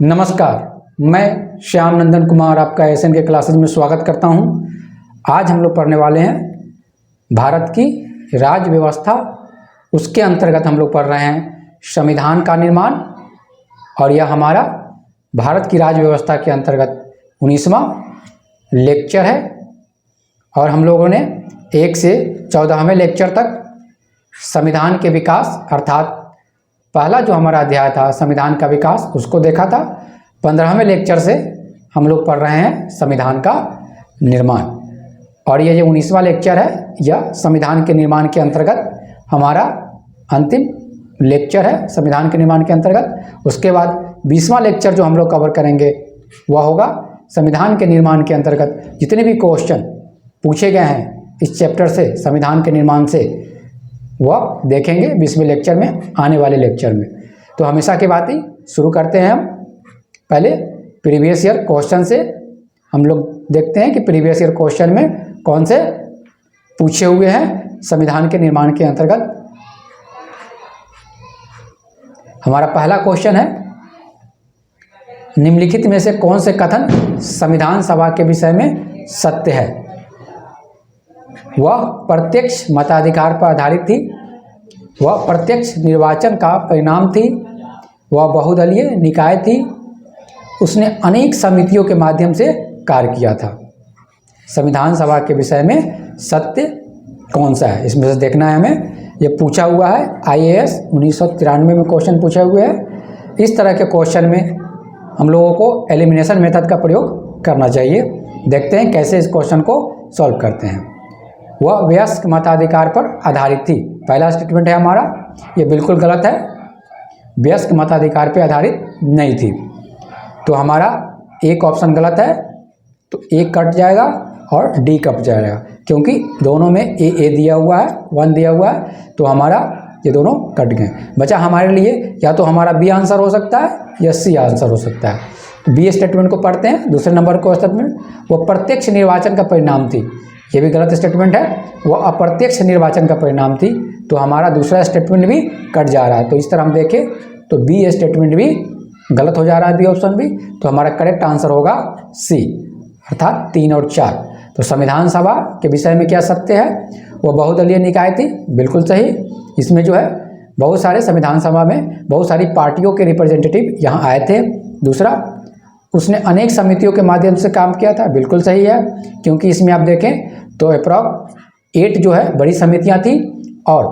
नमस्कार, मैं श्याम नंदन कुमार आपका एसएन के क्लासेज में स्वागत करता हूं। आज हम लोग पढ़ने वाले हैं भारत की राज्य व्यवस्था। उसके अंतर्गत हम लोग पढ़ रहे हैं संविधान का निर्माण, और यह हमारा भारत की राज्य व्यवस्था के अंतर्गत 19वां लेक्चर है। और हम लोगों ने 1 से 14वें लेक्चर तक संविधान के विकास अर्थात पहला जो हमारा अध्याय था संविधान का विकास उसको देखा था। 15वें लेक्चर से हम लोग पढ़ रहे हैं संविधान का निर्माण, और ये जो 19वां लेक्चर है यह संविधान के निर्माण के अंतर्गत हमारा अंतिम लेक्चर है संविधान के निर्माण के अंतर्गत। उसके बाद 20वां लेक्चर जो हम लोग कवर करेंगे वह होगा संविधान के निर्माण के अंतर्गत जितने भी क्वेश्चन पूछे गए हैं इस चैप्टर से संविधान के निर्माण से वह देखेंगे 20वें लेक्चर में, आने वाले लेक्चर में। तो हमेशा की बात ही शुरू करते हैं हम पहले प्रीवियस ईयर क्वेश्चन से। हम लोग देखते हैं कि प्रीवियस ईयर क्वेश्चन में कौन से पूछे हुए हैं संविधान के निर्माण के अंतर्गत। हमारा पहला क्वेश्चन है, निम्नलिखित में से कौन से कथन संविधान सभा के विषय में सत्य है? वह प्रत्यक्ष मताधिकार पर आधारित थी, वह प्रत्यक्ष निर्वाचन का परिणाम थी, वह बहुदलीय निकाय थी, उसने अनेक समितियों के माध्यम से कार्य किया था। संविधान सभा के विषय में सत्य कौन सा है इसमें से देखना है हमें। यह पूछा हुआ है IAS 1993 में क्वेश्चन पूछे हुए हैं। इस तरह के क्वेश्चन में हम लोगों को एलिमिनेशन मेथड का प्रयोग करना चाहिए। देखते हैं कैसे इस क्वेश्चन को सॉल्व करते हैं। वह वयस्क मताधिकार पर आधारित थी, पहला स्टेटमेंट है हमारा, ये बिल्कुल गलत है। वयस्क मताधिकार पर आधारित नहीं थी, तो हमारा एक ऑप्शन गलत है, तो एक कट जाएगा और डी कट जाएगा, क्योंकि दोनों में ए दिया हुआ है, 1 दिया हुआ है, तो हमारा ये दोनों कट गए। बचा हमारे लिए या तो हमारा बी आंसर हो सकता है या सी आंसर हो सकता है। तो बी स्टेटमेंट को पढ़ते हैं। दूसरे नंबर को स्टेटमेंट, वह प्रत्यक्ष निर्वाचन का परिणाम थी, ये भी गलत स्टेटमेंट है। वह अप्रत्यक्ष निर्वाचन का परिणाम थी, तो हमारा दूसरा स्टेटमेंट भी कट जा रहा है। तो इस तरह हम देखें तो बी स्टेटमेंट भी गलत हो जा रहा है, बी ऑप्शन भी। तो हमारा करेक्ट आंसर होगा सी, अर्थात 3 और 4। तो संविधान सभा के विषय में क्या सत्य है? वह बहुदलीय निकाय थी, बिल्कुल सही। इसमें जो है बहुत सारे संविधान सभा में बहुत सारी पार्टियों के रिप्रेजेंटेटिव यहाँ आए थे। दूसरा, उसने अनेक समितियों के माध्यम से काम किया था, बिल्कुल सही है, क्योंकि इसमें आप देखें तो अप्रॉक्स 8 जो है बड़ी समितियाँ थी और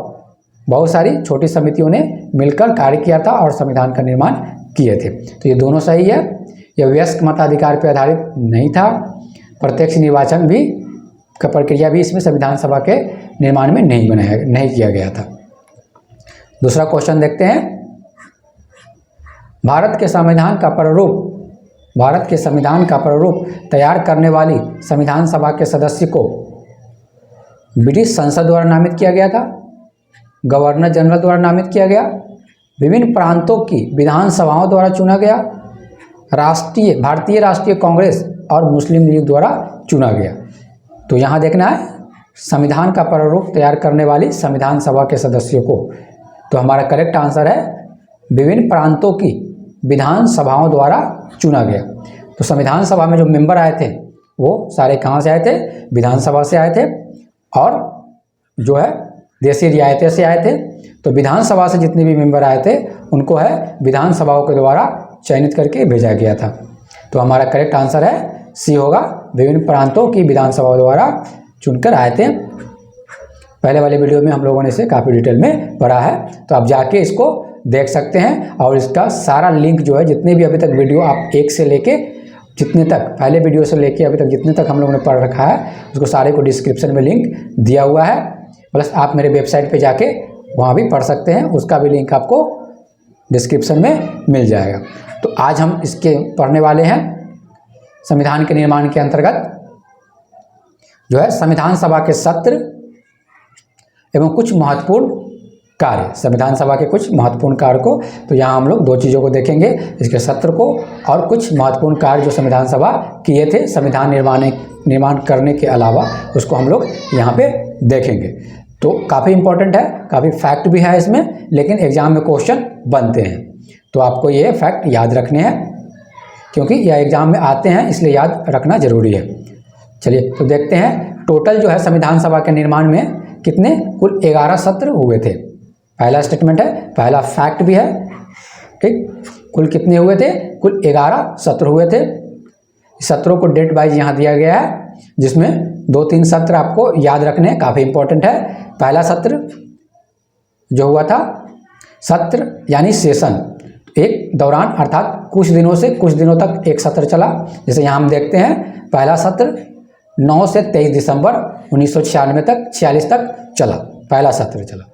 बहुत सारी छोटी समितियों ने मिलकर कार्य किया था और संविधान का निर्माण किए थे। तो ये दोनों सही है। यह वयस्क मताधिकार पर आधारित नहीं था, प्रत्यक्ष निर्वाचन भी का प्रक्रिया भी इसमें संविधान सभा के निर्माण में नहीं किया गया था। दूसरा क्वेश्चन देखते हैं, भारत के संविधान का प्रारूप तैयार करने वाली संविधान सभा के सदस्य को ब्रिटिश संसद द्वारा नामित किया गया था, गवर्नर जनरल द्वारा नामित किया गया, विभिन्न प्रांतों की विधानसभाओं द्वारा चुना गया, भारतीय राष्ट्रीय कांग्रेस और मुस्लिम लीग द्वारा चुना गया। तो यहाँ देखना है संविधान का प्रारूप तैयार करने वाली संविधान सभा के सदस्यों को। तो हमारा करेक्ट आंसर है विभिन्न प्रांतों की विधानसभाओं द्वारा चुना गया। तो संविधान सभा में जो मेंबर आए थे वो सारे कहाँ से आए थे? विधानसभा से आए थे, और जो है देशी रियायतें से आए थे। तो विधानसभा से जितने भी मेंबर आए थे उनको है विधानसभाओं के द्वारा चयनित करके भेजा गया था। तो हमारा करेक्ट आंसर है सी होगा, विभिन्न प्रांतों की विधानसभाओं द्वारा चुनकर आए थे। पहले वाले वीडियो में हम लोगों ने इसे काफ़ी डिटेल में पढ़ा है, तो आप जाके इसको देख सकते हैं। और इसका सारा लिंक जो है जितने भी अभी तक वीडियो आप 1 से लेके जितने तक पहले वीडियो से लेके अभी तक जितने तक हम लोगों ने पढ़ रखा है उसको सारे को डिस्क्रिप्शन में लिंक दिया हुआ है। प्लस आप मेरे वेबसाइट पे जाके वहाँ भी पढ़ सकते हैं, उसका भी लिंक आपको डिस्क्रिप्शन में मिल जाएगा। तो आज हम इसके पढ़ने वाले हैं संविधान के निर्माण के अंतर्गत जो है संविधान सभा के सत्र एवं कुछ महत्वपूर्ण कार्य, संविधान सभा के कुछ महत्वपूर्ण कार्य को। तो यहाँ हम लोग 2 चीज़ों को देखेंगे, इसके सत्र को और कुछ महत्वपूर्ण कार्य जो संविधान सभा किए थे संविधान निर्माण करने के अलावा, उसको हम लोग यहाँ पे देखेंगे। तो काफ़ी इंपॉर्टेंट है, काफ़ी फैक्ट भी है इसमें, लेकिन एग्जाम में क्वेश्चन बनते हैं, तो आपको ये फैक्ट याद रखने हैं। क्योंकि यह एग्जाम में आते हैं, इसलिए याद रखना जरूरी है। चलिए तो देखते हैं टोटल जो है संविधान सभा के निर्माण में कितने कुल 11 सत्र हुए थे। पहला स्टेटमेंट है, पहला फैक्ट भी है, ठीक। कुल कितने हुए थे? कुल 11 सत्र हुए थे। सत्रों को डेट वाइज यहाँ दिया गया है, जिसमें 2-3 सत्र आपको याद रखने हैं, काफ़ी इंपॉर्टेंट है। पहला सत्र जो हुआ था, सत्र यानी सेशन, एक दौरान अर्थात कुछ दिनों से कुछ दिनों तक एक सत्र चला। जैसे यहाँ हम देखते हैं पहला सत्र 9 से 23 दिसंबर 1996 तक 46 तक चला, पहला सत्र चला,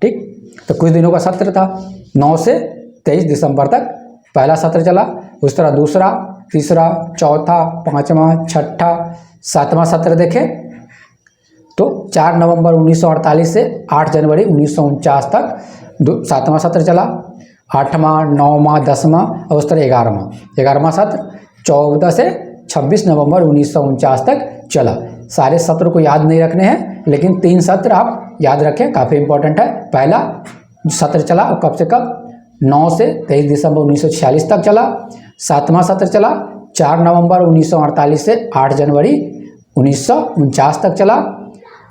ठीक। तो कुछ दिनों का सत्र था, 9 से 23 दिसंबर तक पहला सत्र चला। उस तरह दूसरा, तीसरा, चौथा, पाँचवा, छठा, सातवां सत्र देखें तो 4 नवंबर 1948 से 8 जनवरी 1949 तक सातवां सत्र चला। 8वां, 9वां, 10वां और उस तरह 11वां सत्र 14 से 26 नवंबर 1949 तक चला। सारे सत्र को याद नहीं रखने हैं, लेकिन 3 सत्र आप याद रखें, काफ़ी इंपॉर्टेंट है। पहला सत्र चला और कब से कब? 9 से 23 दिसंबर 1946 तक चला। सातवां सत्र चला 4 नवंबर 1948 से 8 जनवरी 1949 तक चला।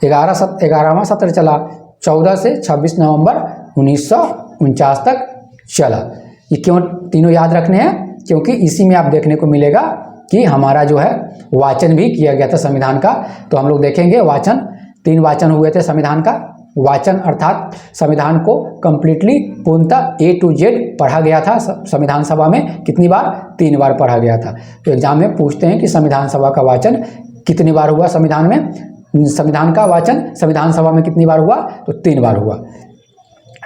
11वां सत्र चला 14 से 26 नवंबर 1949 तक चला। ये क्यों तीनों याद रखने हैं? क्योंकि इसी में आप देखने को मिलेगा कि हमारा जो है वाचन भी किया गया था संविधान का। तो हम लोग देखेंगे वाचन, 3 वाचन हुए थे संविधान का। वाचन अर्थात संविधान को कंप्लीटली पूर्णतः A to Z पढ़ा गया था संविधान सभा में। कितनी बार? 3 बार पढ़ा गया था। तो एग्जाम में पूछते हैं कि संविधान सभा का वाचन कितनी बार हुआ संविधान में, संविधान का वाचन संविधान सभा में कितनी बार हुआ? तो 3 बार हुआ,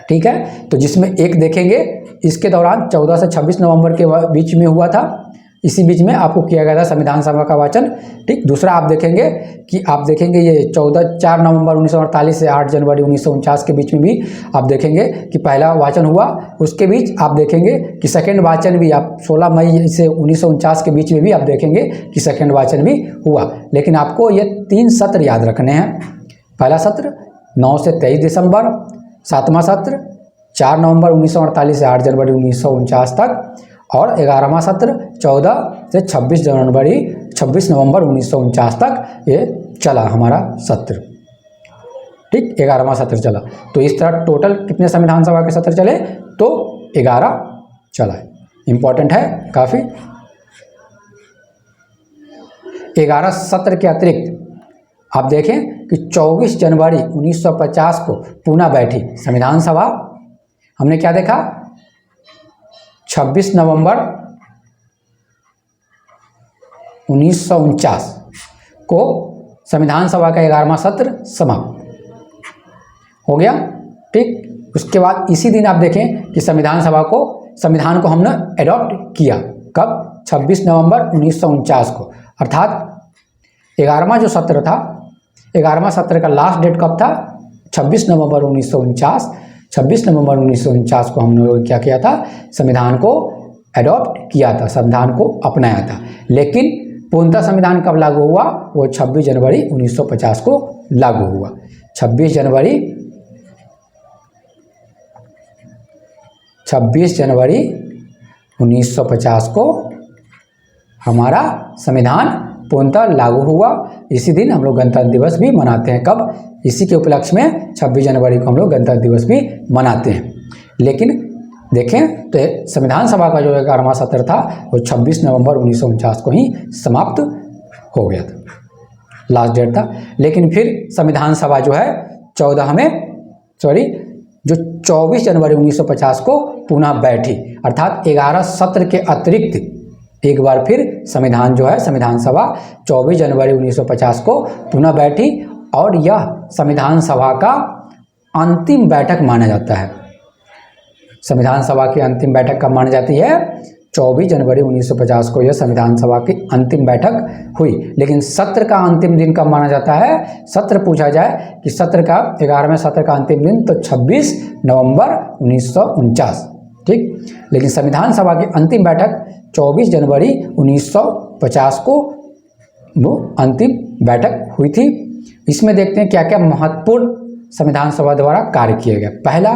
ठीक है। तो जिसमें एक देखेंगे इसके दौरान 14 से 26 नवंबर के बीच में हुआ था, इसी बीच में आपको किया गया था संविधान सभा का वाचन, ठीक। दूसरा आप देखेंगे ये 4 नवंबर 1948 से 8 जनवरी 1949 के बीच में भी आप देखेंगे कि पहला वाचन हुआ। उसके बीच आप देखेंगे कि सेकंड वाचन भी आप 16 मई से 1949 के बीच में भी आप देखेंगे कि सेकंड वाचन भी हुआ। लेकिन आपको ये 3 सत्र याद रखने हैं। पहला सत्र 9 से 23 दिसंबर, सातवां सत्र 4 नवंबर 1948 से 8 जनवरी 1949 तक, और 11वां सत्र 14 से 26 नवंबर 1949 तक ये चला हमारा सत्र, ठीक। 11वां सत्र चला। तो इस तरह टोटल कितने संविधान सभा के सत्र चले? तो 11 चला है। इंपॉर्टेंट है काफ़ी। 11 सत्र के अतिरिक्त आप देखें कि 24 जनवरी 1950 को पुनः बैठी संविधान सभा। हमने क्या देखा? 26 नवंबर 1949 को संविधान सभा का 11वां सत्र समाप्त हो गया, ठीक। उसके बाद इसी दिन आप देखें कि संविधान को हमने एडॉप्ट किया। कब? 26 नवंबर 1949 को। अर्थात 11वां जो सत्र था, 11वां सत्र का लास्ट डेट कब था? 26 नवंबर 1949। 26 नवंबर 1949 को हम लोगों ने क्या किया था? संविधान को एडॉप्ट किया था, संविधान को अपनाया था। लेकिन पूर्णतः संविधान कब लागू हुआ? वो 26 जनवरी 1950 को लागू हुआ। 26 जनवरी 1950 को हमारा संविधान पूर्णतः लागू हुआ। इसी दिन हम लोग गणतंत्र दिवस भी मनाते हैं। कब? इसी के उपलक्ष्य में 26 जनवरी को हम लोग गणतंत्र दिवस भी मनाते हैं। लेकिन देखें तो संविधान सभा का जो 11वां सत्र था वो 26 नवंबर 1949 को ही समाप्त हो गया था, लास्ट डेट था। लेकिन फिर संविधान सभा जो है 24 जनवरी 1950 को पुनः बैठी। अर्थात 11 सत्र के अतिरिक्त एक बार फिर संविधान सभा 24 जनवरी 1950 को पुनः बैठी, और यह संविधान सभा का अंतिम बैठक माना जाता है। संविधान सभा की अंतिम बैठक कब मानी जाती है? 24 जनवरी 1950 को यह संविधान सभा की अंतिम बैठक हुई। लेकिन सत्र का अंतिम दिन कब माना जाता है? सत्र पूछा जाए कि सत्र का 11वें सत्र का अंतिम दिन, तो 26 नवंबर 1949, ठीक। लेकिन संविधान सभा की अंतिम बैठक 24 जनवरी 1950 को वो अंतिम बैठक हुई थी। इसमें देखते हैं क्या क्या महत्वपूर्ण संविधान सभा द्वारा कार्य किए गए। पहला,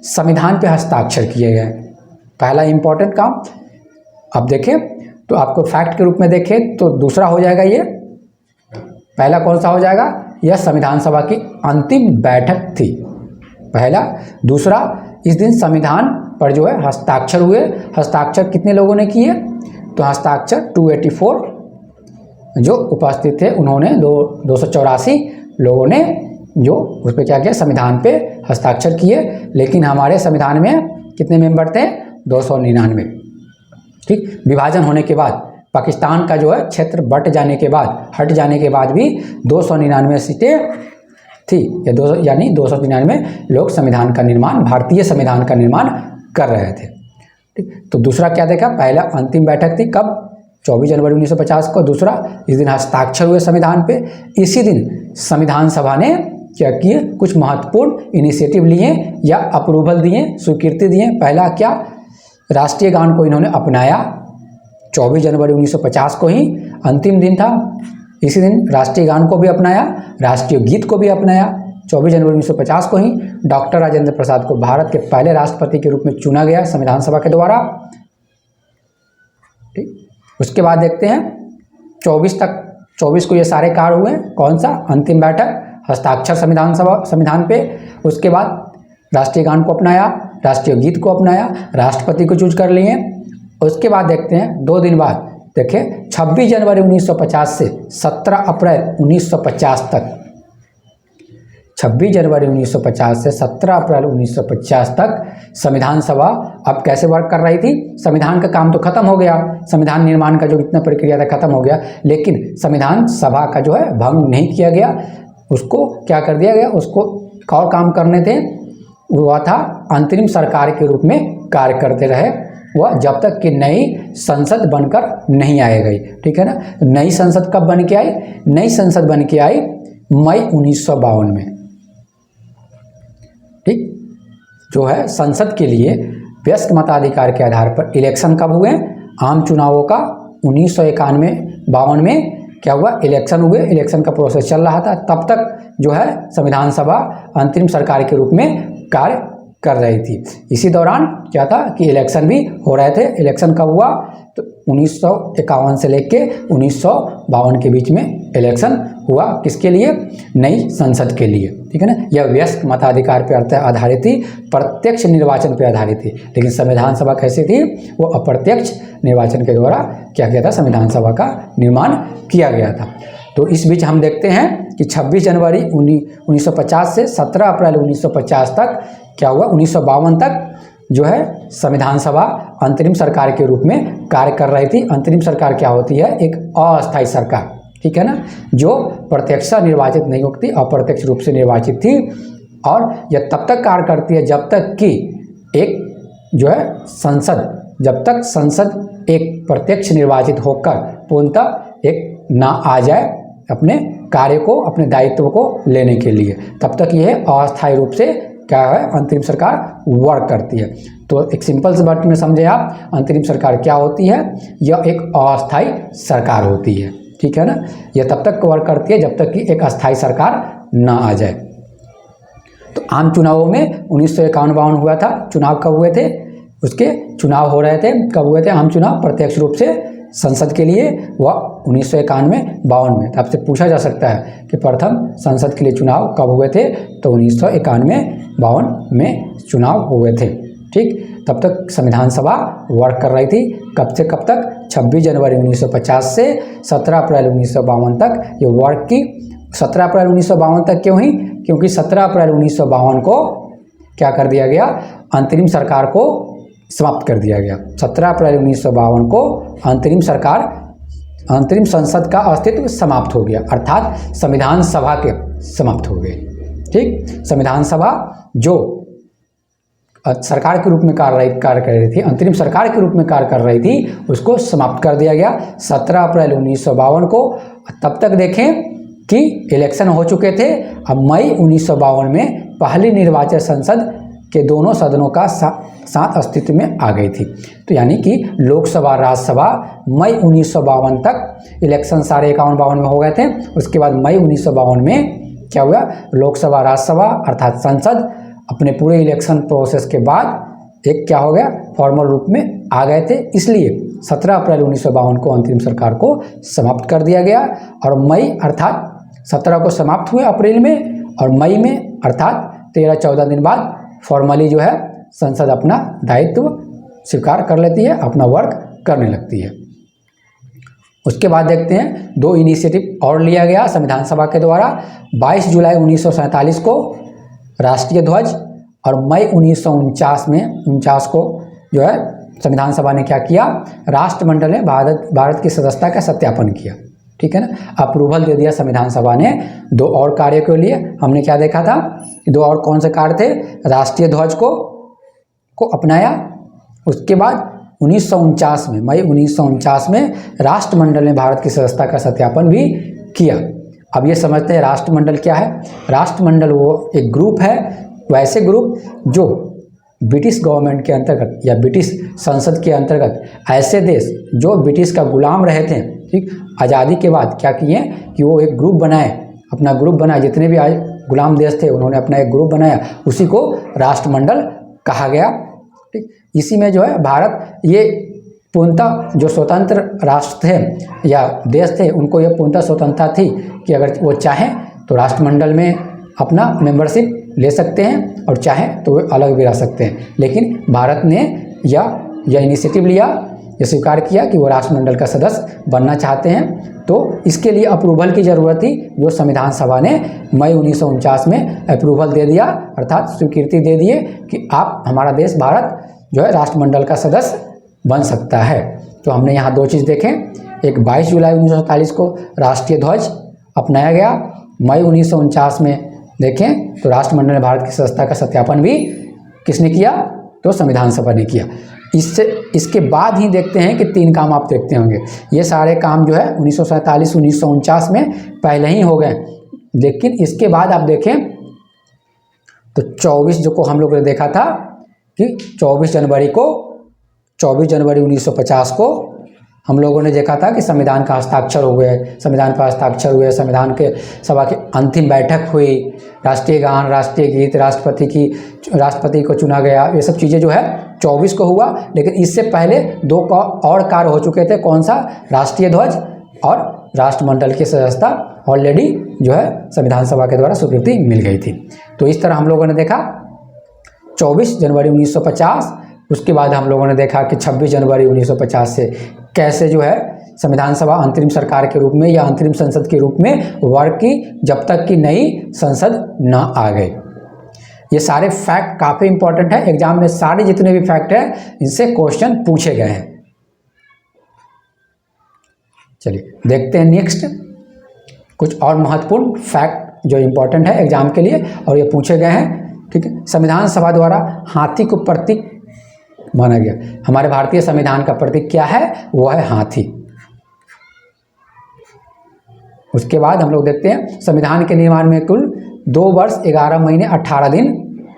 संविधान पे हस्ताक्षर किए गए। पहला इंपॉर्टेंट काम अब देखें तो आपको फैक्ट के रूप में देखें तो दूसरा हो जाएगा ये, पहला कौन सा हो जाएगा, यह संविधान सभा की अंतिम बैठक थी, पहला। दूसरा, इस दिन संविधान पर जो है हस्ताक्षर हुए। हस्ताक्षर कितने लोगों ने किए, तो हस्ताक्षर 284 जो उपस्थित थे उन्होंने 284 लोगों ने जो उस पर क्या किया, संविधान पे हस्ताक्षर किए। लेकिन हमारे संविधान में कितने मेंबर थे, 299। ठीक, विभाजन होने के बाद पाकिस्तान का जो है क्षेत्र बट जाने के बाद, हट जाने के बाद भी 299 सीटें थी, या 299 लोग संविधान का निर्माण, भारतीय संविधान का निर्माण कर रहे थे। ठीक, तो दूसरा क्या देखा, पहला अंतिम बैठक थी कब, 24 जनवरी 1950 को। दूसरा, इस दिन हस्ताक्षर हुए संविधान पे। इसी दिन संविधान सभा ने क्या किए, कुछ महत्वपूर्ण इनिशिएटिव लिए या अप्रूवल दिए, स्वीकृति दिए। पहला क्या, राष्ट्रीय गान को इन्होंने अपनाया, 24 जनवरी 1950 को ही अंतिम दिन था। इसी दिन राष्ट्रीय गान को भी अपनाया, राष्ट्रीय गीत को भी अपनाया। 24 जनवरी 1950 को ही डॉक्टर राजेंद्र प्रसाद को भारत के पहले राष्ट्रपति के रूप में चुना गया संविधान सभा के द्वारा। ठीक, उसके बाद देखते हैं 24 को ये सारे कार्य हुए। कौन सा, अंतिम बैठक, हस्ताक्षर संविधान पे। उसके बाद राष्ट्रीय गान को अपनाया, राष्ट्रीय गीत को अपनाया, राष्ट्रपति को चूज कर लिए। उसके बाद देखते हैं 2 दिन बाद, देखिए 26 जनवरी 1950 से 17 अप्रैल 1950 तक, 26 जनवरी 1950 से 17 अप्रैल 1950 तक संविधान सभा अब कैसे वर्क कर रही थी। संविधान का काम तो खत्म हो गया, संविधान निर्माण का जो इतना प्रक्रिया था खत्म हो गया, लेकिन संविधान सभा का जो है भंग नहीं किया गया, उसको क्या कर दिया गया, उसको एक और काम करने थे, वह था अंतरिम सरकार के रूप में कार्य करते रहे वह, जब तक कि नई संसद बनकर नहीं आए गई। ठीक है ना, नई संसद कब बन के आई, नई संसद बन के आई मई 1952 में। ठीक, जो है संसद के लिए व्यस्क मताधिकार के आधार पर इलेक्शन कब हुए, आम चुनावों का 1991-52 में क्या हुआ, इलेक्शन हुए। इलेक्शन का प्रोसेस चल रहा था, तब तक जो है संविधान सभा अंतरिम सरकार के रूप में कार्य कर रही थी। इसी दौरान क्या था कि इलेक्शन भी हो रहे थे। इलेक्शन कब हुआ, तो 1951 से लेके 1952 के बीच में इलेक्शन हुआ, किसके लिए, नई संसद के लिए। ठीक है ना, यह व्यस्क मताधिकार पर आधारित थी, प्रत्यक्ष निर्वाचन पर आधारित थी। लेकिन संविधान सभा कैसी थी, वो अप्रत्यक्ष निर्वाचन के द्वारा क्या किया था, संविधान सभा का निर्माण किया गया था। तो इस बीच हम देखते हैं कि 26 जनवरी 1950 से 17 अप्रैल 1950 तक क्या हुआ, 1952 तक जो है संविधान सभा अंतरिम सरकार के रूप में कार्य कर रही थी। अंतरिम सरकार क्या होती है, एक अस्थायी सरकार, ठीक है ना, जो प्रत्यक्ष निर्वाचित नहीं होती, अप्रत्यक्ष रूप से निर्वाचित थी। और यह तब तक कार्य करती है जब तक कि एक जो है संसद, जब तक संसद एक प्रत्यक्ष निर्वाचित होकर पूर्णतः एक ना आ जाए अपने कार्य को, अपने दायित्व को लेने के लिए, तब तक यह अस्थायी रूप से क्या है, अंतरिम सरकार वर्क करती है। तो एक सिंपल से वर्ड में समझे आप, अंतरिम सरकार क्या होती है, यह एक अस्थायी सरकार होती है। ठीक है ना, यह तब तक वर्क करती है जब तक कि एक अस्थायी सरकार ना आ जाए। तो आम चुनावों में 1951-52 हुआ था। चुनाव कब हुए थे, उसके चुनाव हो रहे थे, कब हुए थे आम चुनाव प्रत्यक्ष रूप से संसद के लिए, वह 1991-52 में। तो आपसे पूछा जा सकता है कि प्रथम संसद के लिए चुनाव कब हुए थे, तो 1991-52 में चुनाव हुए थे। ठीक, तब तक संविधान सभा वर्क कर रही थी। कब से कब तक, 26 जनवरी 1950 से 17 अप्रैल 1952 तक ये वर्क की। 17 अप्रैल 1952 तक क्यों ही, क्योंकि 17 अप्रैल 1952 को क्या कर दिया गया, अंतरिम सरकार को समाप्त कर दिया गया। 17 अप्रैल 1952 को अंतरिम सरकार, अंतरिम संसद का अस्तित्व समाप्त हो गया, अर्थात संविधान सभा के समाप्त हो गए। ठीक, संविधान सभा जो सरकार के रूप में कार्य कर रही थी, अंतरिम सरकार के रूप में कार्य कर रही थी, उसको समाप्त कर दिया गया 17 अप्रैल 1952 को। तब तक देखें कि इलेक्शन हो चुके थे। अब मई 1952 में पहली निर्वाचित संसद के दोनों सदनों का साथ अस्तित्व में आ गई थी। तो यानी कि लोकसभा राज्यसभा मई 1952 तक इलेक्शन सारे 51-52 में हो गए थे। उसके बाद मई 1952 में क्या हुआ, लोकसभा राज्यसभा अर्थात संसद अपने पूरे इलेक्शन प्रोसेस के बाद एक क्या हो गया, फॉर्मल रूप में आ गए थे। इसलिए 17 अप्रैल 1952 को अंतरिम सरकार को समाप्त कर दिया गया और मई अर्थात 17 को समाप्त हुए अप्रैल में, और मई में अर्थात 13-14 दिन बाद फॉर्मली जो है संसद अपना दायित्व स्वीकार कर लेती है, अपना वर्क करने लगती है। उसके बाद देखते हैं 2 इनिशिएटिव और लिया गया संविधान सभा के द्वारा। 22 जुलाई 1947 को राष्ट्रीय ध्वज और मई 1949 को जो है संविधान सभा ने क्या किया, राष्ट्रमंडल ने भारत की सदस्यता का सत्यापन किया। ठीक है ना, अप्रूवल दे दिया संविधान सभा ने 2 और कार्य के लिए। हमने क्या देखा था, 2 और कौन से कार्य थे, राष्ट्रीय ध्वज को अपनाया। उसके बाद 1949 में, मई 1949 में राष्ट्रमंडल ने भारत की सदस्यता का सत्यापन भी किया। अब ये समझते हैं राष्ट्रमंडल क्या है। राष्ट्रमंडल वो एक ग्रुप है, वैसे ग्रुप जो ब्रिटिश गवर्नमेंट के अंतर्गत या ब्रिटिश संसद के अंतर्गत ऐसे देश जो ब्रिटिश का गुलाम रहे थे, ठीक, आज़ादी के बाद क्या किए कि वो एक ग्रुप बनाए, अपना ग्रुप बनाए, जितने भी आज गुलाम देश थे उन्होंने अपना एक ग्रुप बनाया, उसी को राष्ट्रमंडल कहा गया। ठीक, इसी में जो है भारत, ये पूर्णतः जो स्वतंत्र राष्ट्र थे या देश थे, उनको ये पूर्णतः स्वतंत्रता थी कि अगर वो चाहें तो राष्ट्रमंडल में अपना मेंबरशिप ले सकते हैं और चाहें तो वे अलग भी रह सकते हैं। लेकिन भारत ने यह इनिशिएटिव लिया, ये स्वीकार किया कि वो राष्ट्रमंडल का सदस्य बनना चाहते हैं, तो इसके लिए अप्रूवल की ज़रूरत थी, जो संविधान सभा ने मई 1949 में अप्रूवल दे दिया, अर्थात स्वीकृति दे दिए कि आप, हमारा देश भारत जो है राष्ट्रमंडल का सदस्य बन सकता है। तो हमने यहाँ 2 चीज़ देखें, एक 22 जुलाई 1947 को राष्ट्रीय ध्वज अपनाया गया, मई 1949 में देखें तो राष्ट्रमंडल ने भारत की सदस्यता का सत्यापन भी किसने किया, तो संविधान सभा ने किया। इसके बाद ही देखते हैं कि 3 काम आप देखते होंगे, ये सारे काम जो है 1947 1949 में पहले ही हो गए, लेकिन इसके बाद आप देखें तो 24 जो को हम लोगों ने देखा था कि 24 जनवरी 1950 को हम लोगों ने देखा था कि संविधान का हस्ताक्षर हो गए, संविधान पर हस्ताक्षर हुए, संविधान के सभा की अंतिम बैठक हुई, राष्ट्रीय गान, राष्ट्रीय गीत, राष्ट्रपति को चुना गया, ये सब चीज़ें जो है 24 को हुआ। लेकिन इससे पहले 2 और कार्य हो चुके थे, कौन सा, राष्ट्रीय ध्वज और राष्ट्रमंडल की सदस्यता ऑलरेडी जो है संविधान सभा के द्वारा स्वीकृति मिल गई थी। तो इस तरह हम लोगों ने देखा 24 जनवरी 1950, उसके बाद हम लोगों ने देखा कि 26 जनवरी 1950 से कैसे जो है संविधान सभा अंतरिम सरकार के रूप में या अंतरिम संसद के रूप में वर्क की, जब तक कि नई संसद न आ गई। ये सारे फैक्ट काफ़ी इंपॉर्टेंट है, एग्जाम में सारे जितने भी फैक्ट हैं इनसे क्वेश्चन पूछे गए हैं। चलिए देखते हैं नेक्स्ट कुछ और महत्वपूर्ण फैक्ट जो इंपॉर्टेंट है एग्जाम के लिए और ये पूछे गए हैं। ठीक है, संविधान सभा द्वारा हाथी को प्रतीक माना गया। हमारे भारतीय संविधान का प्रतीक क्या है, वो है हाथी। उसके बाद हम लोग देखते हैं संविधान के निर्माण में कुल 2 वर्ष 11 महीने 18 दिन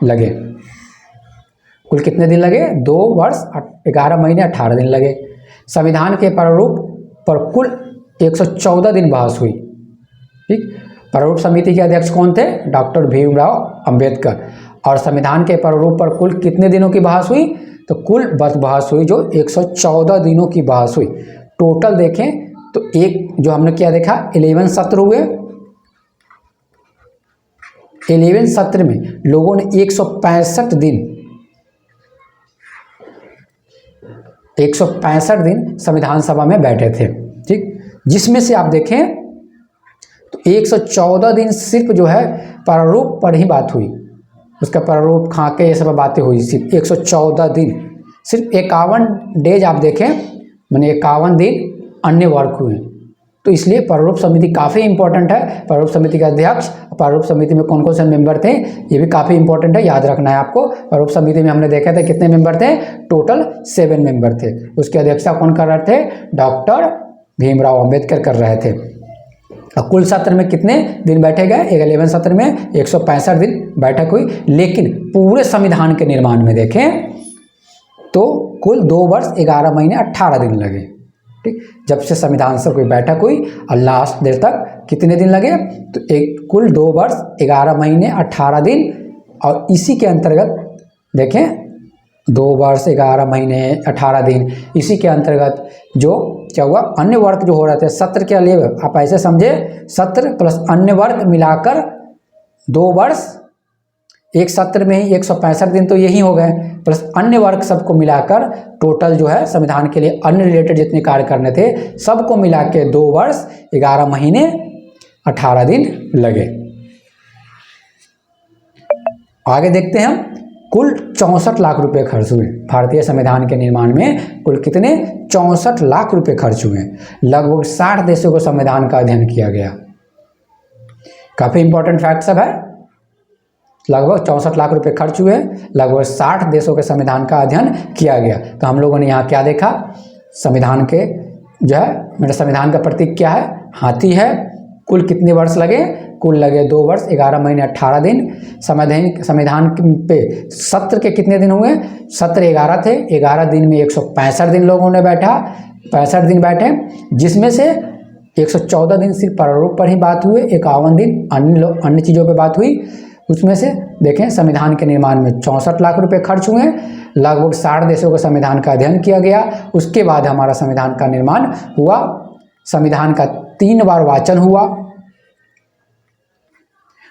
लगे। कुल कितने दिन लगे, 2 वर्ष 11 महीने 18 दिन लगे। संविधान के प्रारूप पर कुल 114 दिन बहस हुई। ठीक, प्रारूप समिति के अध्यक्ष कौन थे, डॉक्टर भीमराव अंबेडकर। और संविधान के प्रारूप पर कुल कितने दिनों की बहस हुई, तो कुल बहस हुई जो 114 दिनों की बहस हुई। टोटल देखें तो एक जो हमने क्या देखा 11 सत्र हुए। 11 सत्र में लोगों ने 165 दिन संविधान सभा में बैठे थे। ठीक, जिसमें से आप देखें तो 114 दिन सिर्फ जो है प्रारूप पर ही बात हुई, उसका प्रारूप खाके ये सब बातें हुई। सिर्फ 114 दिन, सिर्फ 51 डेज आप देखें, मैंने 51 दिन अन्य वर्क हुए। तो इसलिए प्रारूप समिति काफ़ी इंपॉर्टेंट है। प्रारूप समिति के अध्यक्ष, प्रारूप समिति में कौन कौन से मेंबर थे, ये भी काफ़ी इंपॉर्टेंट है, याद रखना है आपको। प्रारूप समिति में हमने देखा था कितने मेंबर थे, टोटल 7 मेंबर थे। उसकी अध्यक्षता कौन कर रहे थे, डॉक्टर भीमराव अंबेडकर कर रहे थे। और कुल सत्र में कितने दिन बैठे गए, 11 सत्र में 165 दिन बैठक हुई। लेकिन पूरे संविधान के निर्माण में देखें तो कुल 2 वर्ष 11 महीने 18 दिन लगे। ठीक, जब से संविधान सभा की बैठक हुई और लास्ट देर तक कितने दिन लगे, तो कुल 2 वर्ष 11 महीने 18 दिन। और इसी के अंतर्गत देखें 2 वर्ष 11 महीने 18 दिन, इसी के अंतर्गत जो क्या हुआ, अन्य वर्ग जो हो रहे थे सत्र के लिए, आप ऐसे समझे सत्र प्लस अन्य वर्ग मिलाकर 2 वर्ष, एक सत्र में ही 165 दिन तो यही हो गए, प्लस अन्य वर्ग सबको मिलाकर टोटल जो है संविधान के लिए अन्य रिलेटेड जितने कार्य करने थे सबको मिला के 2 वर्ष 11 महीने 18 दिन लगे। आगे देखते हैं हम, कुल 64 लाख रुपए खर्च हुए भारतीय संविधान के निर्माण में। कुल कितने? 64 लाख रुपए खर्च हुए। लगभग 60 देशों को संविधान का अध्ययन किया गया। काफी इंपॉर्टेंट फैक्ट सब है। लगभग 64 लाख रुपए खर्च हुए, लगभग 60 देशों के संविधान का अध्ययन किया गया। तो हम लोगों ने यहाँ क्या देखा, संविधान के जो है, मेरे संविधान का प्रतीक क्या है? हाथी है। कुल कितने वर्ष लगे? कुल लगे 2 वर्ष 11 महीने 18 दिन। संविधान पे सत्र के कितने दिन हुए? सत्र 11 थे। 11 दिन में 165 दिन लोगों ने बैठा, 65 दिन बैठे, जिसमें से 114 दिन सिर्फ प्रारूप पर ही बात हुए, 51 दिन अन्य चीज़ों पर बात हुई। उसमें से देखें, संविधान के निर्माण में 64 लाख रुपए खर्च हुए, लगभग 60 देशों का संविधान का अध्ययन किया गया। उसके बाद हमारा संविधान का निर्माण हुआ। संविधान का 3 बार वाचन हुआ।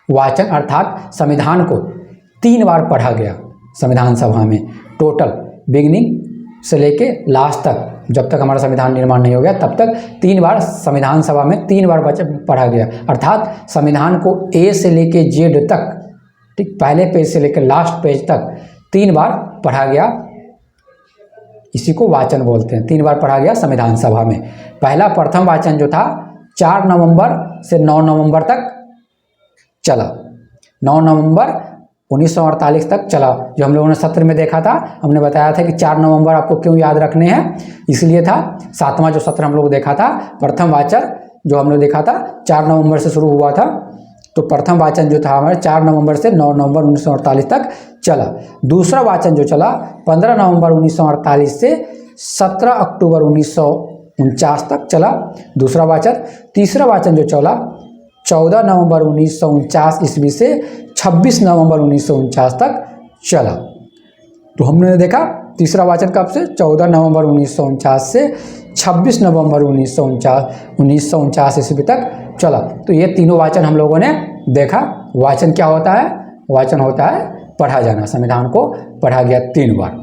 वाचन अर्थात संविधान को 3 बार पढ़ा गया संविधान सभा में। टोटल बिगिनिंग से लेके लास्ट तक, जब तक हमारा संविधान निर्माण नहीं हो गया तब तक 3 बार संविधान सभा में 3 बार पढ़ा गया। अर्थात संविधान को ए से लेके जेड तक, ठीक, पहले पेज से लेकर लास्ट पेज तक 3 बार पढ़ा गया। इसी को वाचन बोलते हैं। 3 बार पढ़ा गया संविधान सभा में। पहला प्रथम वाचन जो था 4 नवंबर से 9 नवंबर तक चला। 9 नवंबर 1948 तक चला। जो हम लोगों ने सत्र में देखा था, हमने बताया था कि 4 नवंबर आपको क्यों याद रखने हैं, इसलिए था। 7वां जो सत्र हम लोग देखा था, प्रथम वाचन जो हम लोग देखा था 4 नवंबर से शुरू हुआ था। तो प्रथम वाचन जो था हमारे 4 नवंबर से 9 नवंबर 1948 तक चला। दूसरा वाचन जो चला 15 नवंबर 1948 से 17 अक्टूबर 1949 तक चला दूसरा वाचन। तीसरा वाचन जो चला 14 नवंबर 1949 ईस्वी से 26 नवंबर 1949 तक चला। तो हमने देखा तीसरा वाचन कब से? 14 नवंबर 1949 से 26 नवंबर 1949 ईस्वी तक चला। तो ये तीनों वाचन हम लोगों ने देखा। वाचन क्या होता है? वाचन होता है पढ़ा जाना। संविधान को पढ़ा गया 3 बार।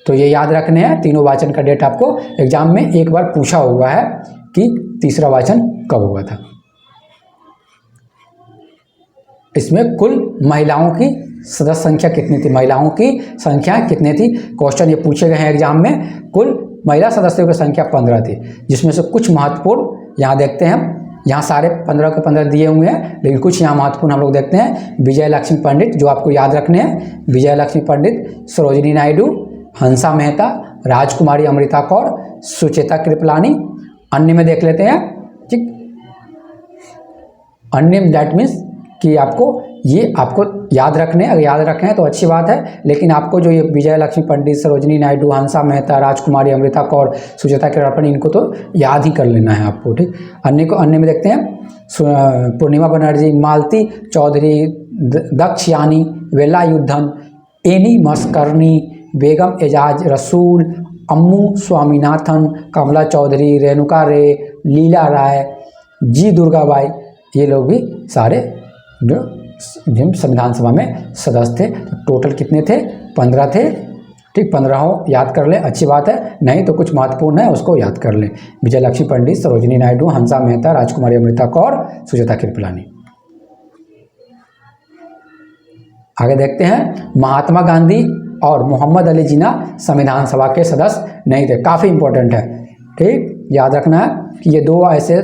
तो ये याद रखने हैं। तीनों वाचन का डेट आपको एग्जाम में एक बार पूछा हुआ है कि तीसरा वाचन कब हुआ था। इसमें कुल महिलाओं की सदस्य संख्या कितनी थी? महिलाओं की संख्या कितनी थी? क्वेश्चन ये पूछे गए हैं एग्जाम में। कुल महिला सदस्यों की संख्या 15 थी, जिसमें से कुछ महत्वपूर्ण यहाँ देखते हैं हम। यहाँ सारे 15 के 15 दिए हुए हैं, लेकिन कुछ यहाँ महत्वपूर्ण हम लोग देखते हैं। विजय लक्ष्मी पंडित, जो आपको याद रखने हैं, विजय लक्ष्मी पंडित, सरोजिनी नायडू, हंसा मेहता, राजकुमारी अमृता कौर, सुचेता कृपलानी। अन्य में देख लेते हैं, ठीक। अन्य दैट मीन्स कि आपको ये आपको याद रखने, अगर याद रखें तो अच्छी बात है, लेकिन आपको जो ये विजय लक्ष्मी पंडित, सरोजिनी नायडू, हंसा मेहता, राजकुमारी अमृता कौर, सुचेता कृपलानी, इनको तो याद ही कर लेना है आपको, ठीक। अन्य को अन्य में देखते हैं, पूर्णिमा बनर्जी, मालती चौधरी, दक्षयानी, वेलायुधन, एनी मस्करनी, बेगम एजाज रसूल, अम्मू स्वामीनाथन, कमला चौधरी, रेणुका रे, लीला राय, जी दुर्गाबाई, ये लोग भी सारे जो संविधान सभा में सदस्य थे। तो टोटल कितने थे? 15 थे, ठीक। 15 याद कर लें, अच्छी बात है। नहीं तो कुछ महत्वपूर्ण है उसको याद कर लें। विजय लक्ष्मी पंडित, सरोजिनी नायडू, हंसा मेहता, राजकुमारी अमृता कौर, सुचेता कृपलानी। आगे देखते हैं, महात्मा गांधी और मोहम्मद अली जिन्ना संविधान सभा के सदस्य नहीं थे। काफ़ी इंपॉर्टेंट है, ठीक। याद रखना है कि ये 2 ऐसे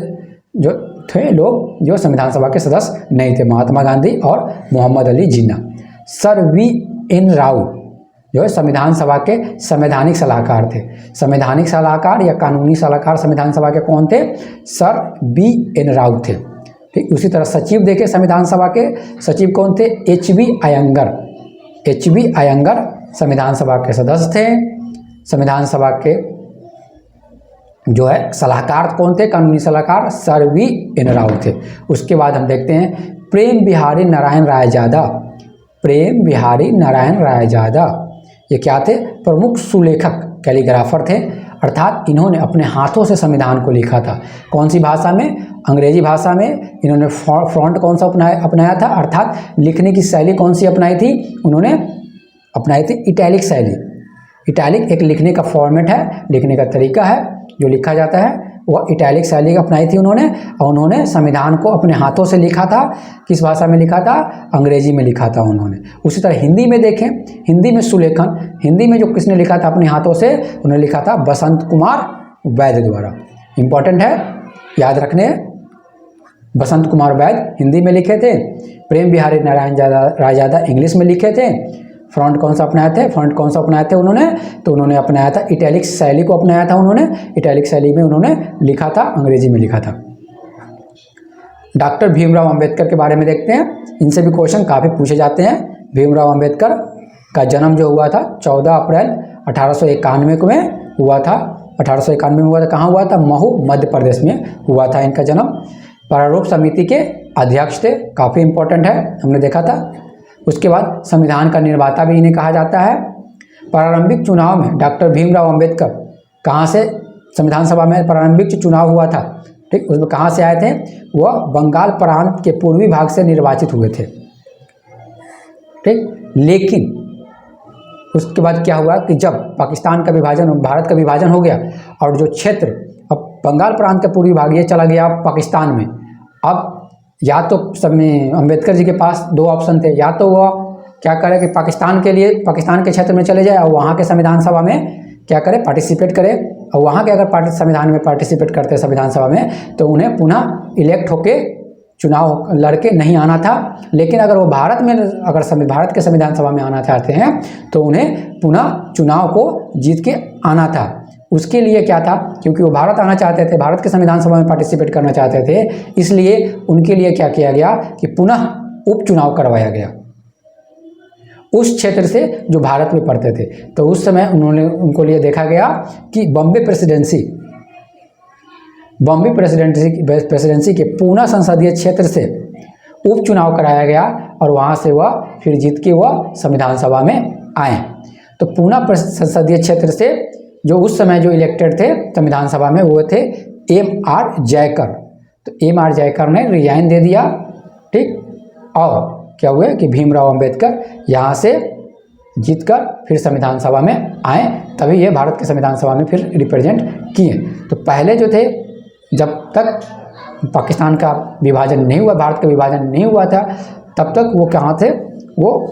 जो थे लोग जो संविधान सभा के सदस्य नहीं थे, महात्मा गांधी और मोहम्मद अली जिन्ना। Sir VN. राव जो है संविधान सभा के संवैधानिक सलाहकार थे। संवैधानिक सलाहकार या कानूनी सलाहकार संविधान सभा के कौन थे? Sir VN. राव थे, ठीक। उसी तरह सचिव देखे संविधान सभा के, सचिव कौन थे? H.B. अयंगर। H.B. अयंगर संविधान सभा के सदस्य थे। संविधान सभा के जो है सलाहकार कौन थे? कानूनी सलाहकार सर वी.एन. राव थे। उसके बाद हम देखते हैं प्रेम बिहारी नारायण रायजादा। प्रेम बिहारी नारायण रायजादा ये क्या थे? प्रमुख सुलेखक कैलीग्राफर थे, अर्थात इन्होंने अपने हाथों से संविधान को लिखा था। कौन सी भाषा में? अंग्रेजी भाषा में। इन्होंने फॉन्ट कौन सा अपनाया था, अर्थात लिखने की शैली कौन सी अपनाई थी? उन्होंने अपनाई थी इटैलिक शैली। इटैलिक एक लिखने का फॉर्मेट है, लिखने का तरीका है, जो लिखा जाता है वह इटैलिक शैली अपनाई थी उन्होंने। और उन्होंने संविधान को अपने हाथों से लिखा था। किस भाषा में लिखा था? अंग्रेजी में लिखा था उन्होंने। उसी तरह हिंदी में देखें, हिंदी में सुलेखन, हिंदी में जो किसने लिखा था अपने हाथों से? उन्होंने लिखा था बसंत कुमार वैद्य द्वारा। इंपॉर्टेंट है, याद रखने। बसंत कुमार वैद्य हिंदी में लिखे थे, प्रेम बिहारी नारायण रायजादा इंग्लिश में लिखे थे। फ्रंट कौन सा अपनाए थे? फ्रंट कौन सा अपनाए थे उन्होंने? तो उन्होंने अपनाया था इटैलिक शैली को अपनाया था उन्होंने। इटैलिक शैली में उन्होंने लिखा था, अंग्रेजी में लिखा था। डॉक्टर भीमराव अंबेडकर के बारे में देखते हैं, इनसे भी क्वेश्चन काफ़ी पूछे जाते हैं। भीमराव अंबेडकर का जन्म जो हुआ था 14 अप्रैल 1891 में हुआ था। 1891 में हुआ था। कहाँ हुआ था? महू मध्य प्रदेश में हुआ था इनका जन्म। प्रारूप समिति के अध्यक्ष थे, काफ़ी इंपॉर्टेंट है, हमने देखा था। उसके बाद संविधान का निर्माता भी इन्हें कहा जाता है। प्रारंभिक चुनाव में डॉक्टर भीमराव अंबेडकर कहाँ से संविधान सभा में प्रारंभिक चुनाव हुआ था, ठीक, उसमें कहाँ से आए थे? वह बंगाल प्रांत के पूर्वी भाग से निर्वाचित हुए थे, ठीक। लेकिन उसके बाद क्या हुआ कि जब पाकिस्तान का विभाजन, भारत का विभाजन हो गया और जो क्षेत्र, अब बंगाल प्रांत का पूर्वी भाग ये चला गया पाकिस्तान में। अब या तो समय अंबेडकर जी के पास दो ऑप्शन थे, या तो वह क्या करे कि पाकिस्तान के लिए, पाकिस्तान के क्षेत्र में चले जाए और वहाँ के संविधान सभा में क्या करे? पार्टिसिपेट करे। और वहाँ के अगर संविधान में पार्टिसिपेट करते संविधान सभा में, तो उन्हें पुनः इलेक्ट होके चुनाव लड़के नहीं आना था। लेकिन अगर वो भारत में, अगर भारत के संविधान सभा में आना चाहते हैं तो उन्हें पुनः चुनाव को जीत के आना था। उसके लिए क्या था? क्योंकि वो भारत आना चाहते थे, भारत के संविधान सभा में पार्टिसिपेट करना चाहते थे, इसलिए उनके लिए क्या किया गया कि पुनः उपचुनाव करवाया गया उस क्षेत्र से जो भारत में पड़ते थे। तो उस समय उनको लिए देखा गया कि बॉम्बे प्रेसिडेंसी के पूना संसदीय क्षेत्र से उपचुनाव कराया गया और वहाँ से वह फिर जीत के वह संविधान सभा में आए। तो पूना संसदीय क्षेत्र से जो उस समय जो इलेक्टेड थे संविधान सभा में, वो थे M.R. जयकर। तो M.R. जयकर ने रिजाइन दे दिया, ठीक। और क्या हुआ कि भीमराव अंबेडकर यहाँ से जीतकर फिर संविधान सभा में आए, तभी ये भारत के संविधान सभा में फिर रिप्रेजेंट किए। तो पहले जो थे, जब तक पाकिस्तान का विभाजन नहीं हुआ, भारत का विभाजन नहीं हुआ था, तब तक वो कहाँ थे? वो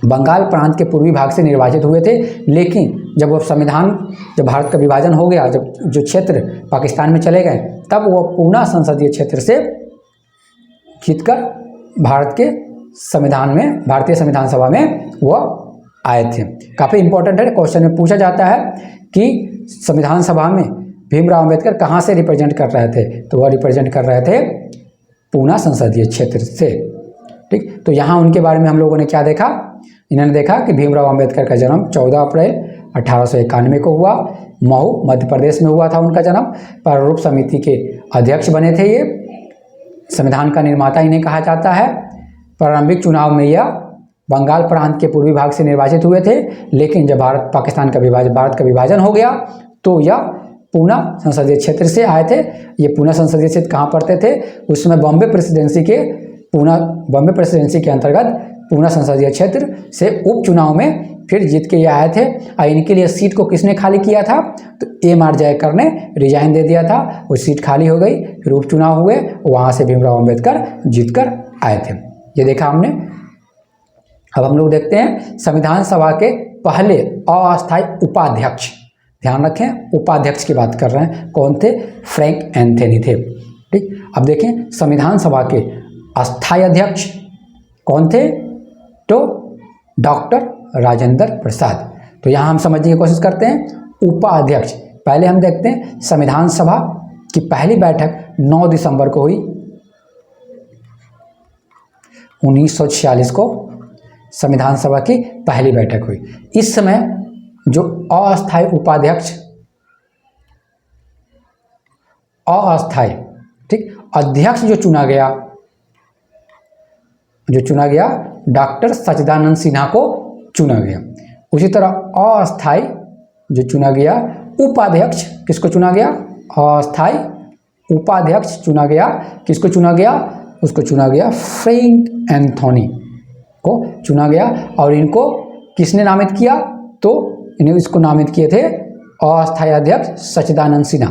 बंगाल प्रांत के पूर्वी भाग से निर्वाचित हुए थे। लेकिन जब वो जब भारत का विभाजन हो गया, जब जो क्षेत्र पाकिस्तान में चले गए, तब वो पूना संसदीय क्षेत्र से जीतकर भारत के संविधान में, भारतीय संविधान सभा में वो आए थे। काफ़ी इंपॉर्टेंट है, क्वेश्चन में पूछा जाता है कि संविधान सभा में भीमराव अंबेडकर कहाँ से रिप्रेजेंट कर रहे थे? तो वह रिप्रेजेंट कर रहे थे पूना संसदीय क्षेत्र से, ठीक। तो यहाँ उनके बारे में हम लोगों ने क्या देखा? इन्होंने देखा कि भीमराव अंबेडकर का जन्म 14 अप्रैल 1891 को हुआ, महू मध्य प्रदेश में हुआ था उनका जन्म। प्रारूप समिति के अध्यक्ष बने थे ये, संविधान का निर्माता इन्हें कहा जाता है। प्रारंभिक चुनाव में यह बंगाल प्रांत के पूर्वी भाग से निर्वाचित हुए थे, लेकिन जब भारत का विभाजन हो गया तो यह पूना संसदीय क्षेत्र से आए थे। ये पूना संसदीय क्षेत्र कहाँ पड़ते थे? उस समय बॉम्बे प्रेसिडेंसी के अंतर्गत पूना संसदीय क्षेत्र से उपचुनाव में फिर जीत के ये आए थे। और इनके लिए सीट को किसने खाली किया था? तो M.R. जयकर ने रिजाइन दे दिया था, वो सीट खाली हो गई, फिर उपचुनाव हुए, वहाँ से भीमराव अंबेडकर जीतकर आए थे। ये देखा हमने। अब हम लोग देखते हैं संविधान सभा के पहले अस्थायी उपाध्यक्ष। ध्यान रखें, उपाध्यक्ष की बात कर रहे हैं। कौन थे? फ्रैंक एंथनी थे, ठीक। अब देखें संविधान सभा के अस्थायी अध्यक्ष कौन थे? तो डॉक्टर राजेंद्र प्रसाद। तो यहाँ हम समझने की कोशिश करते हैं उपाध्यक्ष। पहले हम देखते हैं संविधान सभा की पहली बैठक 9 दिसंबर को हुई 1946 को संविधान सभा की पहली बैठक हुई। इस समय जो अस्थायी उपाध्यक्ष, अस्थायी, ठीक, अध्यक्ष जो चुना गया डॉक्टर सच्चिदानंद सिन्हा को चुना गया। उसी तरह अस्थाई जो चुना गया उपाध्यक्ष, किसको चुना गया? अस्थाई उपाध्यक्ष चुना गया, किसको चुना गया? उसको चुना गया फ्रैंक एंथोनी को चुना गया। और इनको किसने नामित किया? तो इन्हें इसको नामित किए थे अस्थायी अध्यक्ष सच्चिदानंद सिन्हा,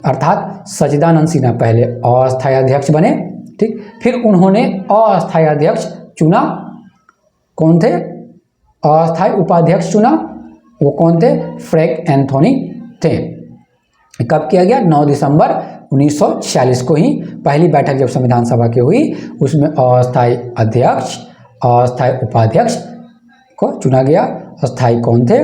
अर्थात सच्चिदानंद सिन्हा पहले अस्थायी अध्यक्ष बने, ठीक। फिर उन्होंने अस्थायी अध्यक्ष चुना, कौन थे? अस्थायी उपाध्यक्ष चुना, वो कौन थे? फ्रैंक एंथोनी थे। कब किया गया? 9 दिसंबर 1946 को ही पहली बैठक जब संविधान सभा की हुई, उसमें अस्थायी अध्यक्ष, अस्थायी उपाध्यक्ष को चुना गया। अस्थायी कौन थे?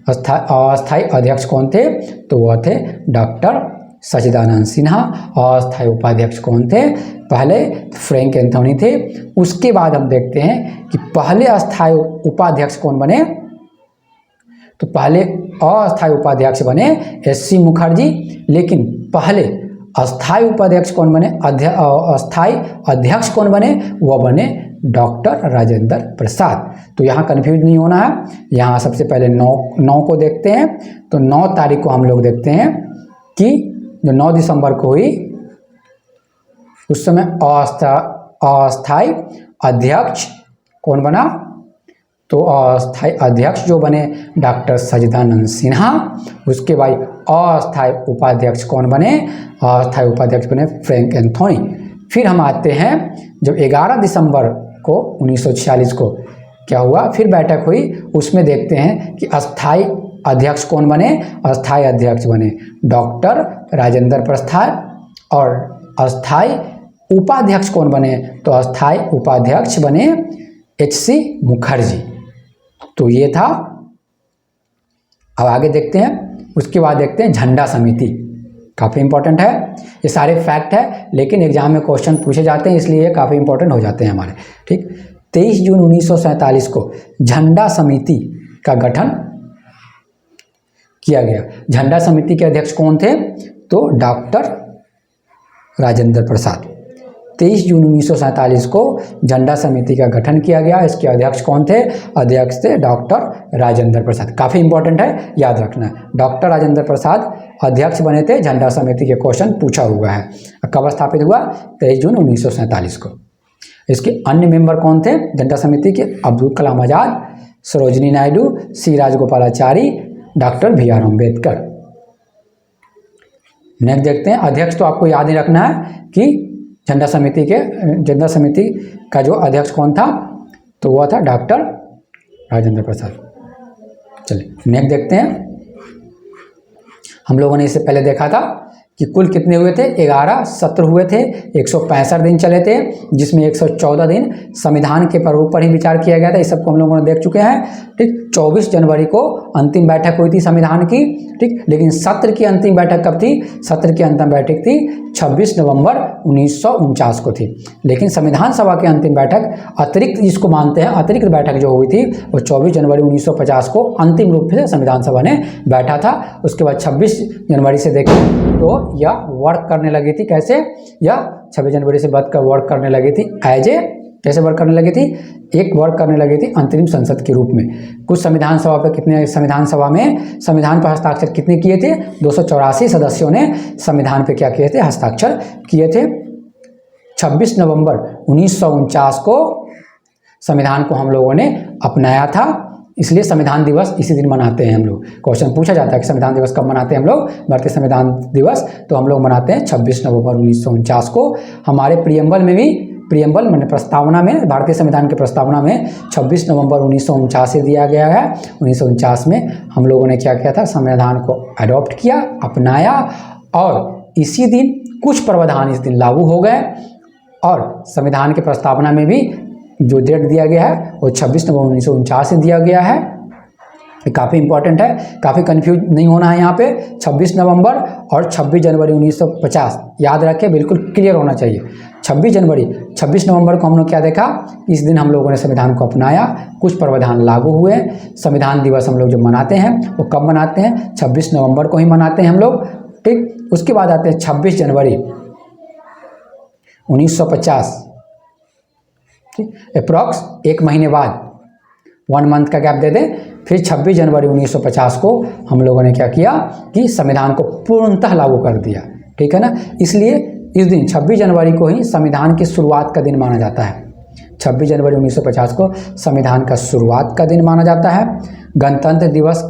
अस्थायी अध्यक्ष कौन थे? तो वह थे डॉक्टर सच्चिदानंद सिन्हा। अस्थायी उपाध्यक्ष कौन थे? पहले फ्रैंक एंथोनी थे। उसके बाद हम देखते हैं कि पहले अस्थायी उपाध्यक्ष कौन बने? तो पहले अस्थायी उपाध्यक्ष बने एस.सी. मुखर्जी, लेकिन पहले अस्थायी उपाध्यक्ष कौन बने? अस्थायी अध्यक्ष कौन बने? वह बने डॉक्टर राजेंद्र प्रसाद। तो यहाँ कन्फ्यूज नहीं होना है। यहाँ सबसे पहले 9 को देखते हैं। तो 9 तारीख को हम लोग देखते हैं कि जो 9 दिसंबर को हुई, उस समय अस्थायी अध्यक्ष कौन बना? तो अस्थायी अध्यक्ष जो बने डॉक्टर सच्चिदानंद सिन्हा। उसके बाद अस्थायी उपाध्यक्ष कौन बने? अस्थायी उपाध्यक्ष बने फ्रैंक एंथोनी। फिर हम आते हैं जब 11 दिसंबर को 1946 को क्या हुआ? फिर बैठक हुई, उसमें देखते हैं कि अस्थायी अध्यक्ष कौन बने? अस्थायी अध्यक्ष बने डॉक्टर राजेंद्र प्रसाद। और अस्थायी उपाध्यक्ष कौन बने? तो अस्थायी उपाध्यक्ष बने एच.सी. मुखर्जी। तो ये था। अब आगे देखते हैं, उसके बाद देखते हैं झंडा समिति, काफ़ी इंपॉर्टेंट है। ये सारे फैक्ट है, लेकिन एग्जाम में क्वेश्चन पूछे जाते हैं, इसलिए ये काफ़ी इंपॉर्टेंट हो जाते हैं हमारे, ठीक। 23 जून 1947 को झंडा समिति का गठन किया गया। झंडा समिति के अध्यक्ष कौन थे? तो डॉक्टर राजेंद्र प्रसाद। 23 जून 1947 को झंडा समिति का गठन किया गया। इसके अध्यक्ष कौन थे? अध्यक्ष थे डॉक्टर राजेंद्र प्रसाद। काफ़ी इंपॉर्टेंट है, याद रखना है। डॉक्टर राजेंद्र प्रसाद अध्यक्ष बने थे। झंडा समिति के क्वेश्चन पूछा हुआ है। कब स्थापित हुआ? 23 जून 1947 को। इसके अन्य मेंबर कौन थे झंडा समिति के? Abdul Kalam Azad, Sarojini Naidu, C Rajagopalachari, doctor B R. Ambedkar. Next देखते हैं, अध्यक्ष तो आपको याद ही रखना है कि झंडा समिति का जो अध्यक्ष कौन था? तो वह था डॉक्टर राजेंद्र प्रसाद। चलिए नेक्स्ट देखते हैं। हम लोगों ने इससे पहले देखा था कि कुल कितने हुए थे? 11 सत्र हुए थे, 165 दिन चले थे, जिसमें 114 दिन संविधान के प्रारूप पर ही विचार किया गया था। इस सबको हम लोगों ने देख चुके हैं, ठीक। 24 जनवरी को अंतिम बैठक हुई थी संविधान की, ठीक। लेकिन सत्र की अंतिम बैठक कब थी? सत्र की अंतिम बैठक थी 26 नवंबर 1949 को थी। लेकिन संविधान सभा की अंतिम बैठक अतिरिक्त, जिसको मानते हैं अतिरिक्त बैठक जो हुई थी, वो 24 जनवरी 1950 को अंतिम रूप से संविधान सभा ने बैठा था। उसके बाद 26 जनवरी से देखें तो यह वर्क करने लगी थी। कैसे? यह 26 जनवरी से बाद का वर्क करने लगी थी कैसे वर्क करने लगी थी? एक वर्क करने लगी थी अंतरिम संसद के रूप में। कुछ संविधान सभा पे कितने, संविधान सभा में संविधान पर हस्ताक्षर कितने किए थे? 284 सदस्यों ने संविधान पे क्या किए थे? हस्ताक्षर किए थे। 26 नवंबर 1949 को संविधान को हम लोगों ने अपनाया था, इसलिए संविधान दिवस इसी दिन मनाते हैं हम लोग। क्वेश्चन पूछा जाता है कि संविधान दिवस कब मनाते हैं हम लोग? भारतीय संविधान दिवस तो हम लोग मनाते हैं 26 नवंबर 1949 को। हमारे प्रियम्बल में भी, प्रियम्बल मैंने प्रस्तावना में, भारतीय संविधान की प्रस्तावना में 26 नवंबर 1949 से दिया गया है। 1949 में हम लोगों ने क्या किया था? संविधान को अडॉप्ट किया, अपनाया, और इसी दिन कुछ प्रावधान इस दिन लागू हो गए। और संविधान की प्रस्तावना में भी जो डेट दिया गया है वो 26 नवंबर 1949 से दिया गया है। काफ़ी इंपॉर्टेंट है, काफ़ी कंफ्यूज नहीं होना है यहाँ पे। 26 नवंबर और 26 जनवरी 1950 याद रखें, बिल्कुल क्लियर होना चाहिए। 26 नवंबर को हम लोग क्या देखा? इस दिन हम लोगों ने संविधान को अपनाया, कुछ प्रावधान लागू हुए। संविधान दिवस हम लोग जो मनाते हैं वो कब मनाते हैं? 26 नवंबर को ही मनाते हैं हम लोग, ठीक। उसके बाद आते हैं 26 जनवरी 1950, ठीक। अप्रॉक्स एक महीने बाद 1 मंथ का गैप दे दें, फिर 26 जनवरी 1950 को हम लोगों ने क्या किया कि संविधान को पूर्णतः लागू कर दिया, ठीक है ना। इसलिए इस दिन 26 जनवरी को ही संविधान की शुरुआत का दिन माना जाता है। 26 जनवरी 1950 को संविधान का शुरुआत का दिन माना जाता है। गणतंत्र दिवस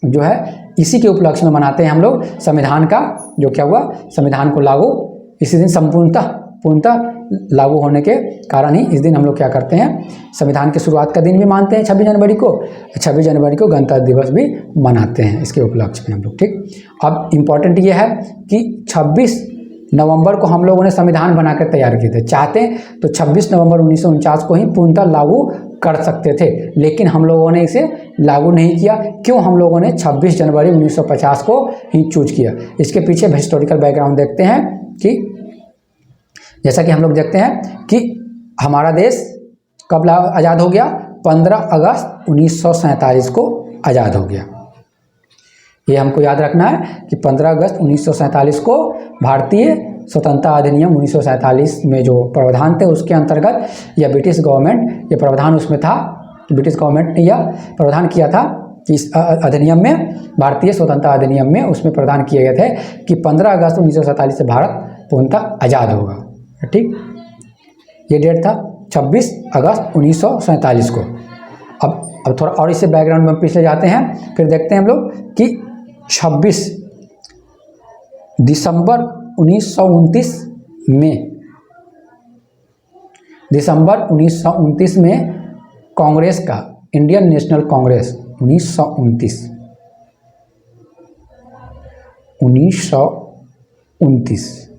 जो है इसी के उपलक्ष्य में मनाते हैं हम लोग। संविधान का जो क्या हुआ, संविधान को लागू इसी दिन पूर्णतः लागू होने के कारण ही इस दिन हम लोग क्या करते हैं, संविधान की शुरुआत का दिन भी मानते हैं 26 जनवरी को। 26 जनवरी को गणतंत्र दिवस भी मनाते हैं इसके उपलक्ष्य में हम लोग, ठीक। अब इम्पॉर्टेंट ये है कि 26 नवंबर को हम लोगों ने संविधान बनाकर तैयार किए थे। चाहते तो 26 नवंबर 1949 को ही पूर्णतः लागू कर सकते थे, लेकिन हम लोगों ने इसे लागू नहीं किया। क्यों हम लोगों ने 26 जनवरी 1950 को ही चूज किया? इसके पीछे हिस्टोरिकल बैकग्राउंड देखते हैं कि जैसा कि हम लोग देखते हैं कि हमारा देश कब आज़ाद हो गया, 15 अगस्त 1947 को आज़ाद हो गया। ये हमको याद रखना है कि 15 अगस्त 1947 को भारतीय स्वतंत्रता अधिनियम 1947 में जो प्रावधान थे उसके अंतर्गत या ब्रिटिश गवर्नमेंट ये प्रावधान उसमें था, ब्रिटिश गवर्नमेंट ने यह प्रावधान किया था कि इस अधिनियम में, भारतीय स्वतंत्रता अधिनियम में उसमें प्रावधान किए गए थे कि 15 अगस्त 1947 से भारत पूर्णतः आज़ाद होगा, ठीक। ये डेट था 26 अगस्त 1947 को। अब थोड़ा और इससे बैकग्राउंड में पीछे जाते हैं, फिर देखते हैं हम लोग कि 26 दिसंबर 1929 में कांग्रेस का, इंडियन नेशनल कांग्रेस 1929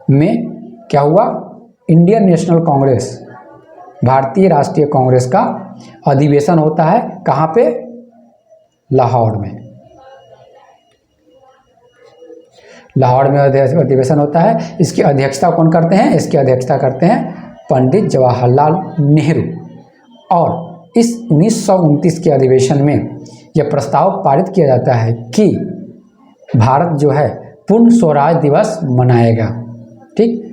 में क्या हुआ, इंडियन नेशनल कांग्रेस, भारतीय राष्ट्रीय कांग्रेस का अधिवेशन होता है। कहाँ पे? लाहौर में। लाहौर में अधिवेशन होता है। इसकी अध्यक्षता कौन करते हैं? इसकी अध्यक्षता करते हैं पंडित जवाहरलाल नेहरू। और इस 1929 के अधिवेशन में यह प्रस्ताव पारित किया जाता है कि भारत जो है पूर्ण स्वराज दिवस मनाएगा, ठीक।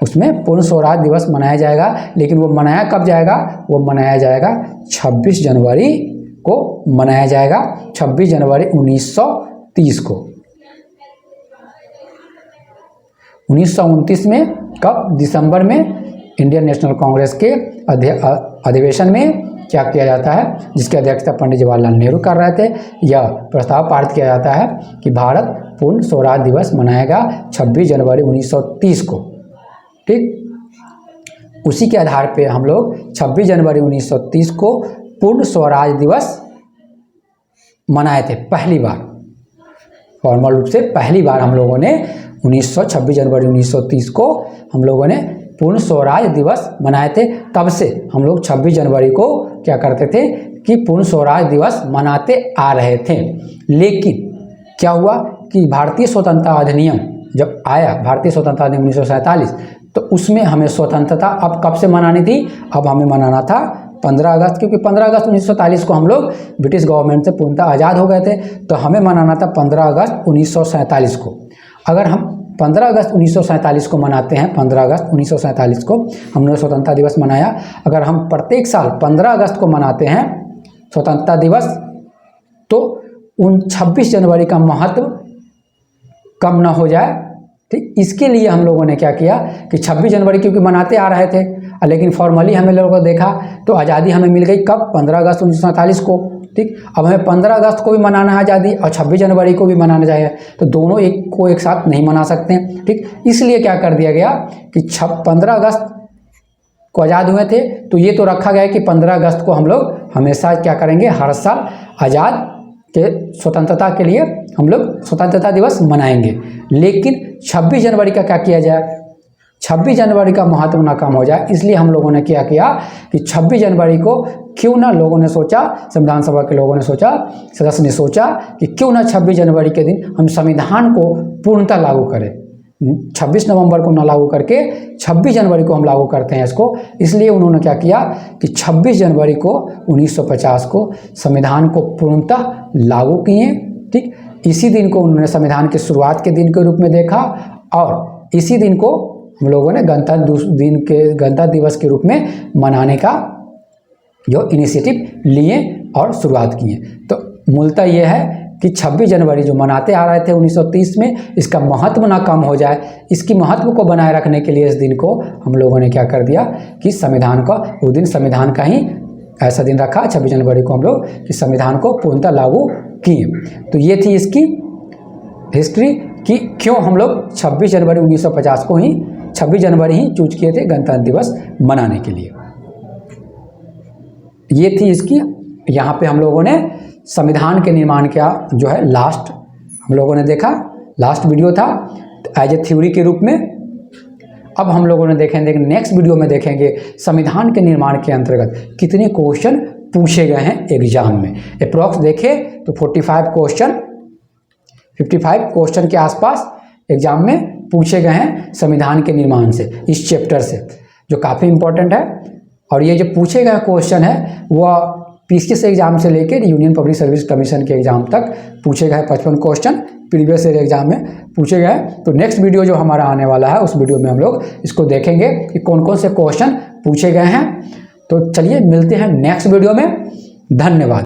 उसमें पूर्ण स्वराज दिवस मनाया जाएगा, लेकिन वो मनाया कब जाएगा? वो मनाया जाएगा 26 जनवरी को मनाया जाएगा, 26 जनवरी 1930 को। 1929 में कब? दिसंबर में इंडियन नेशनल कांग्रेस के अधिवेशन में क्या किया जाता है, जिसकी अध्यक्षता पंडित जवाहरलाल नेहरू कर रहे थे। यह प्रस्ताव पारित किया जाता है कि भारत पूर्ण स्वराज दिवस मनाएगा 26 जनवरी 1930 को, ठीक। उसी के आधार पे हम लोग 26 जनवरी 1930 को पूर्ण स्वराज दिवस मनाए थे पहली बार, फॉर्मल रूप से पहली बार हम लोगों ने 26 जनवरी 1930 को हम लोगों ने पूर्ण स्वराज दिवस मनाए थे। तब से हम लोग 26 जनवरी को क्या करते थे कि पूर्ण स्वराज दिवस मनाते आ रहे थे। लेकिन क्या हुआ कि भारतीय स्वतंत्रता अधिनियम जब आया, भारतीय स्वतंत्रता अधिनियम 1947, तो उसमें हमें स्वतंत्रता अब कब से मनानी थी? अब हमें मनाना था 15 अगस्त, क्योंकि 15 अगस्त 1947 को हम लोग ब्रिटिश गवर्नमेंट से पूर्णतः आज़ाद हो गए थे, तो हमें मनाना था 15 अगस्त 1947 को। अगर हम 15 अगस्त 1947 को मनाते हैं, 15 अगस्त 1947 को हमने स्वतंत्रता दिवस मनाया, अगर हम प्रत्येक साल 15 अगस्त को मनाते हैं स्वतंत्रता दिवस, तो उन 26 जनवरी का महत्व कम ना हो जाए, ठीक। इसके लिए हम लोगों ने क्या किया कि 26 जनवरी क्योंकि मनाते आ रहे थे, लेकिन फॉर्मली हमें लोगों को देखा तो आज़ादी हमें मिल गई कब? 15 अगस्त 1947 को, ठीक। अब हमें 15 अगस्त को भी मनाना है आज़ादी और 26 जनवरी को भी मनाना चाहिए, तो दोनों एक साथ नहीं मना सकते हैं, ठीक। इसलिए क्या कर दिया गया कि 15 अगस्त को आज़ाद हुए थे, तो ये तो रखा गया कि 15 अगस्त को हम लोग हमेशा क्या करेंगे, हर साल आज़ाद के स्वतंत्रता के लिए हम लोग स्वतंत्रता दिवस मनाएंगे। लेकिन 26 जनवरी का क्या किया जाए, 26 जनवरी का महत्व ना कम हो जाए, इसलिए हम लोगों ने क्या किया कि 26 जनवरी को क्यों ना लोगों ने सोचा, संविधान सभा के लोगों ने सोचा, सदस्य ने सोचा कि क्यों ना 26 जनवरी के दिन हम संविधान को पूर्णतः लागू करें। 26 नवंबर को ना लागू करके 26 जनवरी को हम लागू करते हैं इसको। इसलिए उन्होंने क्या किया कि 26 जनवरी को 1950 को संविधान को पूर्णतः लागू किए, ठीक। इसी दिन को उन्होंने संविधान की शुरुआत के दिन के रूप में देखा और इसी दिन को हम लोगों ने गणतंत्र दिवस के रूप में मनाने का जो इनिशिएटिव लिए और शुरुआत किए। तो मूलतः ये है कि 26 जनवरी जो मनाते आ रहे थे 1930 में, इसका महत्व ना कम हो जाए, इसकी महत्व को बनाए रखने के लिए इस दिन को हम लोगों ने क्या कर दिया कि संविधान का उस दिन संविधान का ही ऐसा दिन रखा 26 जनवरी को हम लोग कि संविधान को पूर्णतः लागू किए। तो ये थी इसकी हिस्ट्री कि क्यों हम लोग 26 जनवरी 1950 को ही 26 जनवरी ही चूज किए थे गणतंत्र दिवस मनाने के लिए। ये थी इसकी, यहाँ पे हम लोगों ने संविधान के निर्माण का जो है लास्ट हम लोगों ने देखा, लास्ट वीडियो था एज ए थ्योरी के रूप में। अब हम लोगों ने देखेंगे नेक्स्ट वीडियो में देखेंगे संविधान के निर्माण के अंतर्गत कितने क्वेश्चन पूछे गए हैं एग्जाम में। अप्रॉक्स देखे तो 55 क्वेश्चन के आसपास एग्जाम में पूछे गए हैं संविधान के निर्माण से, इस चैप्टर से, जो काफ़ी इंपॉर्टेंट है। और ये जो पूछे गए क्वेश्चन है वह पीसीएस एग्जाम से लेकर यूनियन पब्लिक सर्विस कमीशन के एग्जाम तक पूछे गए 55 क्वेश्चन प्रीवियस ईयर एग्जाम में पूछे गए। तो नेक्स्ट वीडियो जो हमारा आने वाला है उस वीडियो में हम लोग इसको देखेंगे कि कौन कौन से क्वेश्चन पूछे गए हैं। तो चलिए मिलते हैं नेक्स्ट वीडियो में, धन्यवाद।